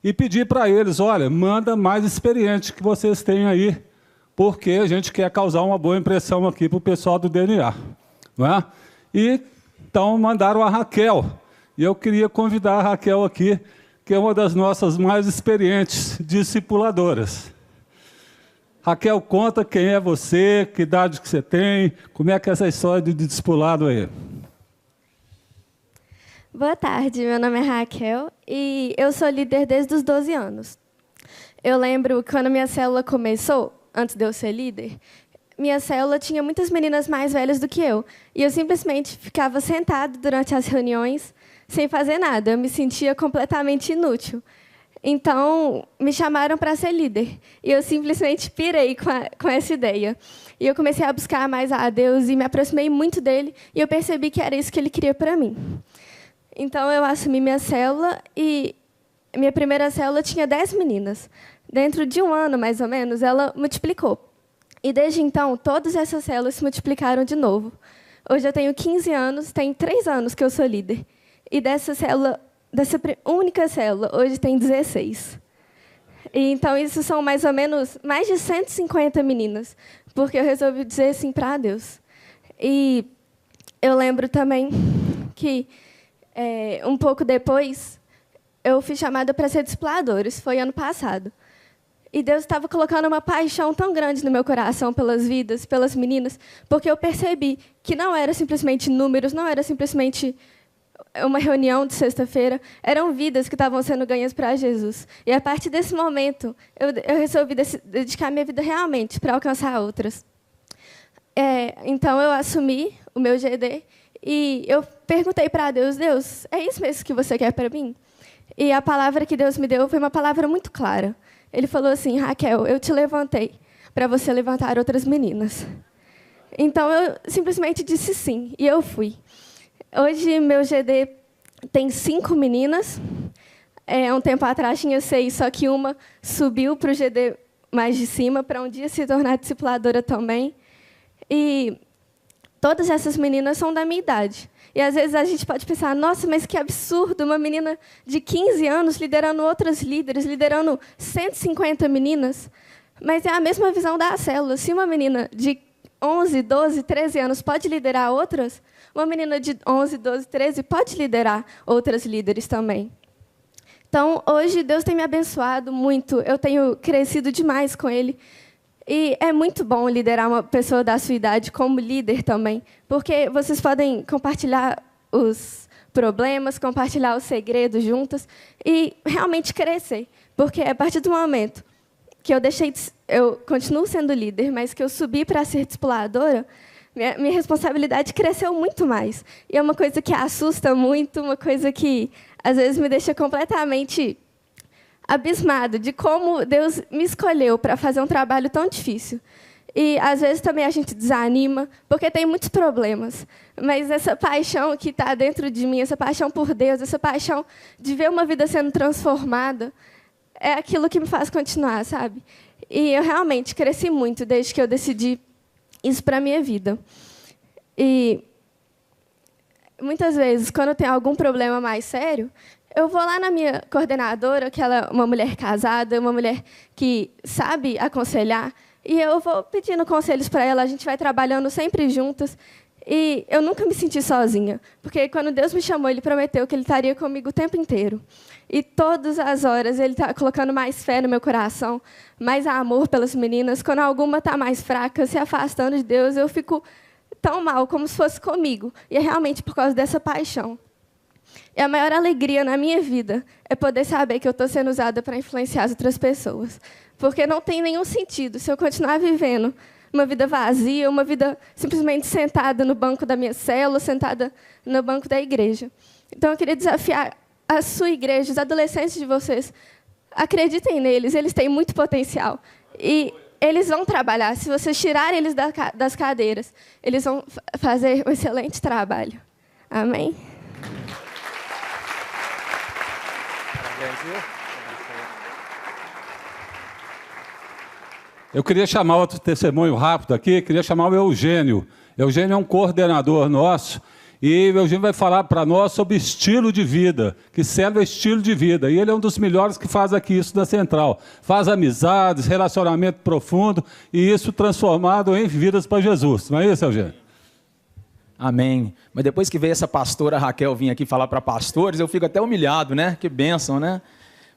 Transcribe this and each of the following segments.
e pedir para eles, olha, manda mais experiente que vocês têm aí, porque a gente quer causar uma boa impressão aqui para o pessoal do DNA. Não é? E então mandaram a Raquel. E eu queria convidar a Raquel aqui, que é uma das nossas mais experientes discipuladoras. Raquel, conta quem é você, que idade que você tem, como é que é essa história de discipulado aí? Boa tarde, meu nome é Raquel e eu sou líder desde os 12 anos. Eu lembro que quando minha célula começou, antes de eu ser líder, minha célula tinha muitas meninas mais velhas do que eu. E eu simplesmente ficava sentada durante as reuniões, sem fazer nada. Eu me sentia completamente inútil. Então, me chamaram para ser líder. E eu simplesmente pirei com essa ideia. E eu comecei a buscar mais a Deus e me aproximei muito dele. E eu percebi que era isso que ele queria para mim. Então, eu assumi minha célula e minha primeira célula tinha 10 meninas. Dentro de um ano, mais ou menos, ela multiplicou. E, desde então, todas essas células se multiplicaram de novo. Hoje eu tenho 15 anos, tem 3 anos que eu sou líder. E dessa única célula, hoje tem 16. E, então, isso são mais ou menos mais de 150 meninas, porque eu resolvi dizer sim para Deus. E eu lembro também que, um pouco depois, eu fui chamada para ser discipuladora. Isso foi ano passado. E Deus estava colocando uma paixão tão grande no meu coração pelas vidas, pelas meninas, porque eu percebi que não era simplesmente números, não era simplesmente uma reunião de sexta-feira, eram vidas que estavam sendo ganhas para Jesus. E, a partir desse momento, eu resolvi dedicar minha vida realmente para alcançar outras. Então, eu assumi o meu GD e eu perguntei para Deus, Deus, é isso mesmo que você quer para mim? E a palavra que Deus me deu foi uma palavra muito clara. Ele falou assim, Raquel, eu te levantei para você levantar outras meninas. Então, eu simplesmente disse sim, e eu fui. Hoje, meu GD tem 5 meninas. Um tempo atrás tinha 6, só que uma subiu para o GD mais de cima, para um dia se tornar discipuladora também. E todas essas meninas são da minha idade. E, às vezes, a gente pode pensar, nossa, mas que absurdo, uma menina de 15 anos liderando outras líderes, liderando 150 meninas. Mas é a mesma visão da célula. Se uma menina de 11, 12, 13 anos pode liderar outras, uma menina de 11, 12, 13 pode liderar outras líderes também. Então, hoje, Deus tem me abençoado muito. Eu tenho crescido demais com Ele. E é muito bom liderar uma pessoa da sua idade como líder também, porque vocês podem compartilhar os problemas, compartilhar os segredos juntas e realmente crescer. Porque a partir do momento que eu continuo sendo líder, mas que eu subi para ser discipuladora, minha responsabilidade cresceu muito mais. E é uma coisa que assusta muito, uma coisa que, às vezes, me deixa completamente abismado de como Deus me escolheu para fazer um trabalho tão difícil. E, às vezes, também a gente desanima, porque tem muitos problemas. Mas essa paixão que está dentro de mim, essa paixão por Deus, essa paixão de ver uma vida sendo transformada, é aquilo que me faz continuar, sabe? E eu realmente cresci muito desde que eu decidi isso para a minha vida. E, muitas vezes, quando eu tenho algum problema mais sério, eu vou lá na minha coordenadora, que ela é uma mulher casada, uma mulher que sabe aconselhar, e eu vou pedindo conselhos para ela, a gente vai trabalhando sempre juntas, e eu nunca me senti sozinha, porque quando Deus me chamou, Ele prometeu que Ele estaria comigo o tempo inteiro. E todas as horas Ele está colocando mais fé no meu coração, mais amor pelas meninas. Quando alguma está mais fraca, se afastando de Deus, eu fico tão mal, como se fosse comigo. E é realmente por causa dessa paixão. E a maior alegria na minha vida é poder saber que eu estou sendo usada para influenciar as outras pessoas. Porque não tem nenhum sentido se eu continuar vivendo uma vida vazia, uma vida simplesmente sentada no banco da minha célula, sentada no banco da igreja. Então, eu queria desafiar a sua igreja, os adolescentes de vocês. Acreditem neles, eles têm muito potencial. E eles vão trabalhar. Se vocês tirarem eles das cadeiras, eles vão fazer um excelente trabalho. Amém? Eu queria chamar outro testemunho rápido aqui, queria chamar o Eugênio. Eugênio é um coordenador nosso, E o Eugênio vai falar para nós sobre estilo de vida, que célula é estilo de vida. E ele é um dos melhores que faz aqui isso da Central. Faz amizades, relacionamento profundo, e isso transformado em vidas para Jesus. Não é isso, Eugênio? Amém. Mas depois que veio essa pastora Raquel vir aqui falar para pastores, eu fico até humilhado, né? Que bênção, né?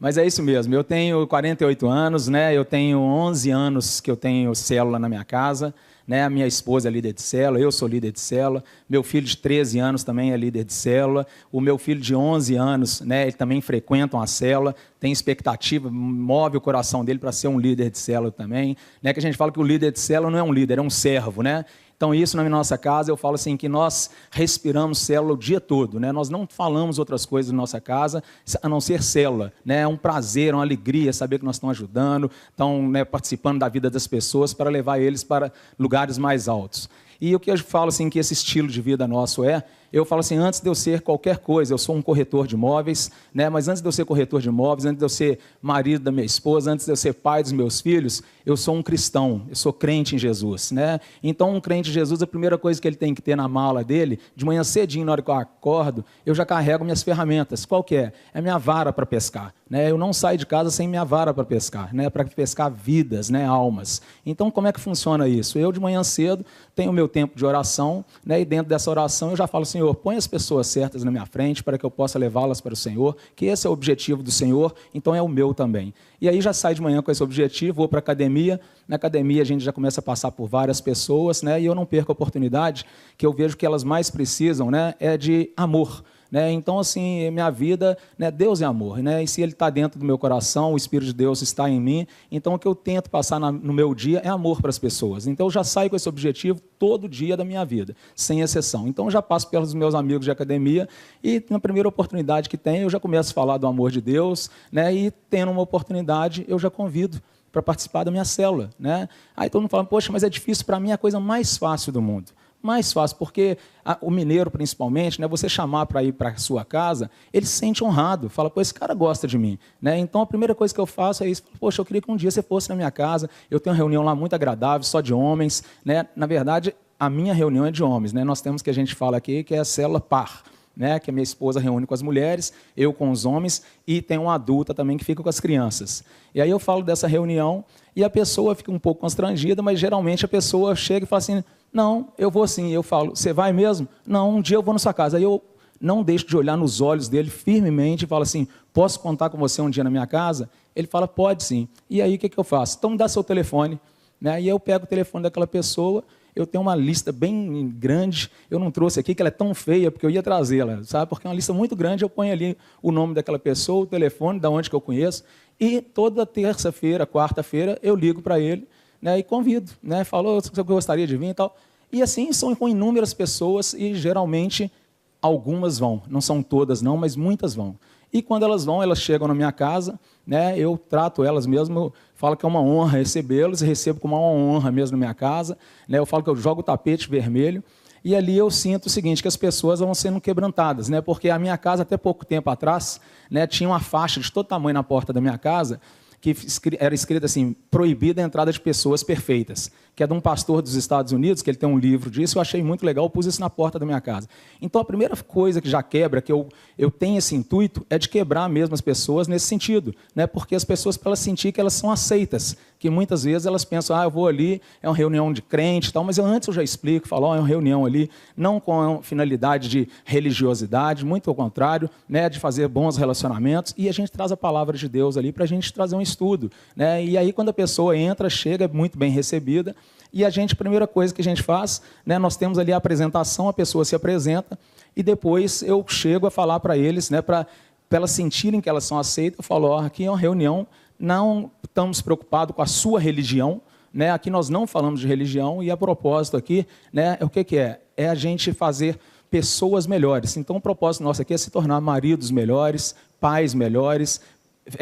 Mas é isso mesmo, eu tenho 48 anos, né? Eu tenho 11 anos que eu tenho célula na minha casa, né? A minha esposa é líder de célula, eu sou líder de célula, meu filho de 13 anos também é líder de célula, o meu filho de 11 anos, né? Ele também frequenta uma célula, tem expectativa, move o coração dele para ser um líder de célula também, né? Que a gente fala que o líder de célula não é um líder, é um servo, né? Então, isso na nossa casa, eu falo assim, que nós respiramos célula o dia todo, né? Nós não falamos outras coisas na nossa casa, a não ser célula, né? É um prazer, uma alegria saber que nós estamos ajudando, estão, né, participando da vida das pessoas para levar eles para lugares mais altos. E o que eu falo assim, que esse estilo de vida nosso eu falo assim, antes de eu ser qualquer coisa, eu sou um corretor de imóveis, né? Mas antes de eu ser corretor de imóveis, antes de eu ser marido da minha esposa, antes de eu ser pai dos meus filhos, eu sou um cristão, eu sou crente em Jesus, né? Então, um crente em Jesus, a primeira coisa que ele tem que ter na mala dele, de manhã cedinho, na hora que eu acordo, eu já carrego minhas ferramentas. Qual que é? É minha vara para pescar, né? Eu não saio de casa sem minha vara para pescar, né? Para pescar vidas, né? Almas. Então, como é que funciona isso? Eu, de manhã cedo, tenho o meu tempo de oração, né? E dentro dessa oração eu já falo, Senhor, põe as pessoas certas na minha frente para que eu possa levá-las para o Senhor, que esse é o objetivo do Senhor, então é o meu também. E aí já saio de manhã com esse objetivo, vou para a academia, na academia a gente já começa a passar por várias pessoas, né? E eu não perco a oportunidade, que eu vejo que elas mais precisam, né? É de amor. Né? Então, assim, minha vida, né? Deus é amor, né? E se Ele está dentro do meu coração, o Espírito de Deus está em mim, então o que eu tento passar no meu dia é amor para as pessoas. Então, eu já saio com esse objetivo todo dia da minha vida, sem exceção. Então, eu já passo pelos meus amigos de academia e, na primeira oportunidade que tenho, eu já começo a falar do amor de Deus, né? E, tendo uma oportunidade, eu já convido para participar da minha célula, né? Aí todo mundo fala, poxa, mas é difícil, para mim é a coisa mais fácil do mundo. Mais fácil, porque o mineiro, principalmente, né, você chamar para ir para a sua casa, ele se sente honrado, fala, pô, esse cara gosta de mim. Né? Então, a primeira coisa que eu faço é isso, poxa, eu queria que um dia você fosse na minha casa, eu tenho uma reunião lá muito agradável, só de homens. Né? Na verdade, a minha reunião é de homens. Né? Nós temos que a gente fala aqui, que é a célula par. Né, que a minha esposa reúne com as mulheres, eu com os homens, e tem uma adulta também que fica com as crianças. E aí eu falo dessa reunião, e a pessoa fica um pouco constrangida, mas geralmente a pessoa chega e fala assim, não, eu vou sim. Eu falo, você vai mesmo? Não, um dia eu vou na sua casa. Aí eu não deixo de olhar nos olhos dele firmemente e falo assim, posso contar com você um dia na minha casa? Ele fala, pode sim. E aí o que eu faço? Então me dá seu telefone. Né? E eu pego o telefone daquela pessoa. Eu tenho uma lista bem grande, eu não trouxe aqui, que ela é tão feia, porque eu ia trazê-la, sabe? Porque é uma lista muito grande, eu ponho ali o nome daquela pessoa, o telefone, da onde que eu conheço, e toda terça-feira, quarta-feira, eu ligo para ele, né, e convido, né? Falo, você gostaria de vir e tal. E assim, são com inúmeras pessoas, e geralmente algumas vão, não são todas não, mas muitas vão. E quando elas vão, elas chegam na minha casa, né, eu trato elas mesmo, eu falo que é uma honra recebê-los, e recebo como uma honra mesmo na minha casa. Né, eu falo que eu jogo o tapete vermelho, e ali eu sinto o seguinte, que as pessoas vão sendo quebrantadas, né, porque a minha casa, até pouco tempo atrás, né, tinha uma faixa de todo tamanho na porta da minha casa, que era escrito assim, proibida a entrada de pessoas perfeitas, que é de um pastor dos Estados Unidos, que ele tem um livro disso, eu achei muito legal, eu pus isso na porta da minha casa. Então, a primeira coisa que já quebra, que eu tenho esse intuito, é de quebrar mesmo as pessoas nesse sentido, né? Porque as pessoas, para elas sentir que elas são aceitas, que muitas vezes elas pensam, eu vou ali, é uma reunião de crente e tal, mas eu já explico, falo, é uma reunião ali, não com a finalidade de religiosidade, muito ao contrário, né? De fazer bons relacionamentos, e a gente traz a palavra de Deus ali para a gente trazer um estudo, né? E aí quando a pessoa entra, chega, é muito bem recebida, e a primeira coisa que a gente faz, né, nós temos ali a apresentação, a pessoa se apresenta, e depois eu chego a falar para eles, né, para elas sentirem que elas são aceitas, eu falo, aqui é uma reunião, não estamos preocupados com a sua religião, né, aqui nós não falamos de religião, e a propósito aqui, né, o que é? É a gente fazer pessoas melhores. Então o propósito nosso aqui é se tornar maridos melhores, pais melhores,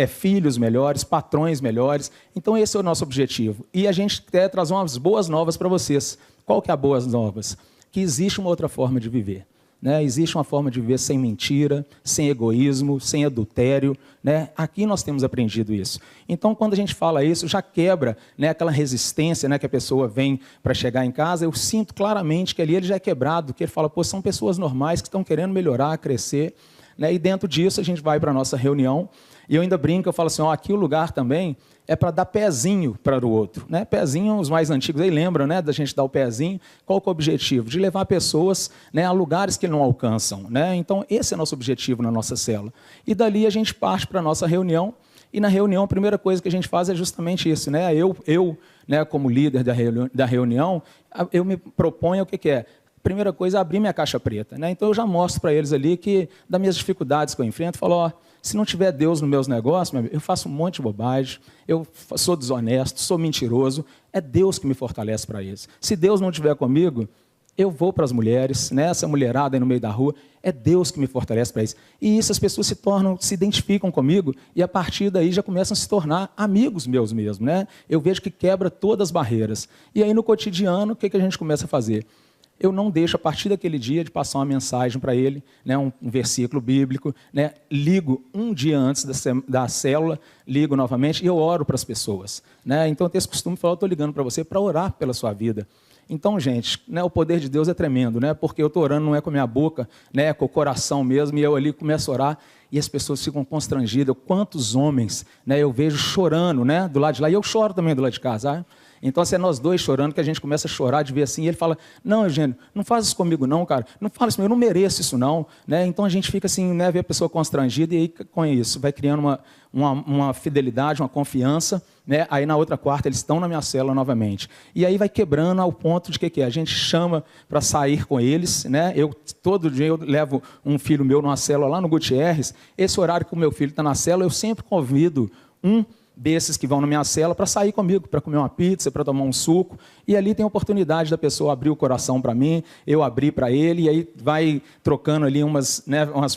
filhos melhores, patrões melhores. Então esse é o nosso objetivo. E a gente quer trazer umas boas novas para vocês. Qual que é a boas novas? Que existe uma outra forma de viver. né? Existe uma forma de viver sem mentira, sem egoísmo, sem adultério, né? Aqui nós temos aprendido isso. Então, quando a gente fala isso, já quebra, né, aquela resistência, né, que a pessoa vem para chegar em casa. Eu sinto claramente que ali ele já é quebrado, que ele fala, pô, são pessoas normais que estão querendo melhorar, crescer, né? E dentro disso a gente vai para a nossa reunião. E eu ainda brinco, eu falo assim, ó, aqui o lugar também é para dar pezinho para o outro, né? Pezinho, os mais antigos aí lembram, né, da gente dar o pezinho. Qual que é o objetivo? De levar pessoas, né, a lugares que não alcançam, né? Então, esse é nosso objetivo na nossa célula. E dali a gente parte para a nossa reunião. E na reunião, a primeira coisa que a gente faz é justamente isso, né? Eu né, como líder da reunião, eu me proponho o que é? Primeira coisa é abrir minha caixa preta, né? Então eu já mostro para eles ali que, das minhas dificuldades que eu enfrento, falo, ó, se não tiver Deus nos meus negócios, meu amigo, eu faço um monte de bobagem, eu sou desonesto, sou mentiroso, é Deus que me fortalece para isso. Se Deus não estiver comigo, eu vou para as mulheres, né, essa mulherada aí no meio da rua, é Deus que me fortalece para isso. E isso as pessoas se identificam comigo e a partir daí já começam a se tornar amigos meus mesmo, né? Eu vejo que quebra todas as barreiras. E aí no cotidiano, o que a gente começa a fazer? Eu não deixo, a partir daquele dia, de passar uma mensagem para ele, né, um versículo bíblico, né, ligo um dia antes da célula, ligo novamente e eu oro para as pessoas, né? Então, eu tenho esse costume de falar, eu estou ligando para você para orar pela sua vida. Então, gente, né, o poder de Deus é tremendo, né, porque eu estou orando não é com a minha boca, né, é com o coração mesmo, e eu ali começo a orar e as pessoas ficam constrangidas. Quantos homens, né, eu vejo chorando, né, do lado de lá, e eu choro também do lado de cá, sabe? Então, se é nós dois chorando, que a gente começa a chorar de ver assim, e ele fala, não, Eugênio, não faz isso comigo não, cara, não fala isso, eu não mereço isso não, né? Então a gente fica assim, né, vê a pessoa constrangida, e aí com isso vai criando uma fidelidade, uma confiança, né? Aí na outra quarta eles estão na minha célula novamente. E aí vai quebrando ao ponto de que a gente chama para sair com eles, né? Todo dia eu levo um filho meu numa célula lá no Gutierrez, esse horário que o meu filho está na célula, eu sempre convido um desses que vão na minha cela para sair comigo, para comer uma pizza, para tomar um suco, e ali tem a oportunidade da pessoa abrir o coração para mim, eu abrir para ele, e aí vai trocando ali umas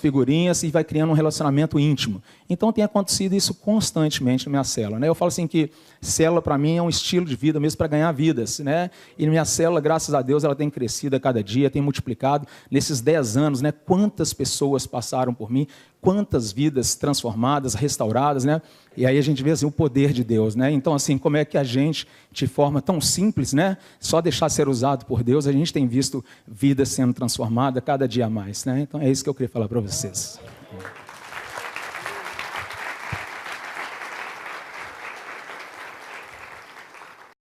figurinhas e vai criando um relacionamento íntimo. Então tem acontecido isso constantemente na minha célula, né? Eu falo assim que célula para mim é um estilo de vida mesmo para ganhar vidas, né? E minha célula, graças a Deus, ela tem crescido a cada dia, tem multiplicado. Nesses 10 anos, né? Quantas pessoas passaram por mim, quantas vidas transformadas, restauradas, né? E aí a gente vê assim, o poder de Deus, né? Então, assim, como é que a gente, de forma tão simples, né? Só deixar ser usado por Deus, a gente tem visto vidas sendo transformadas cada dia mais, né? Então é isso que eu queria falar para vocês.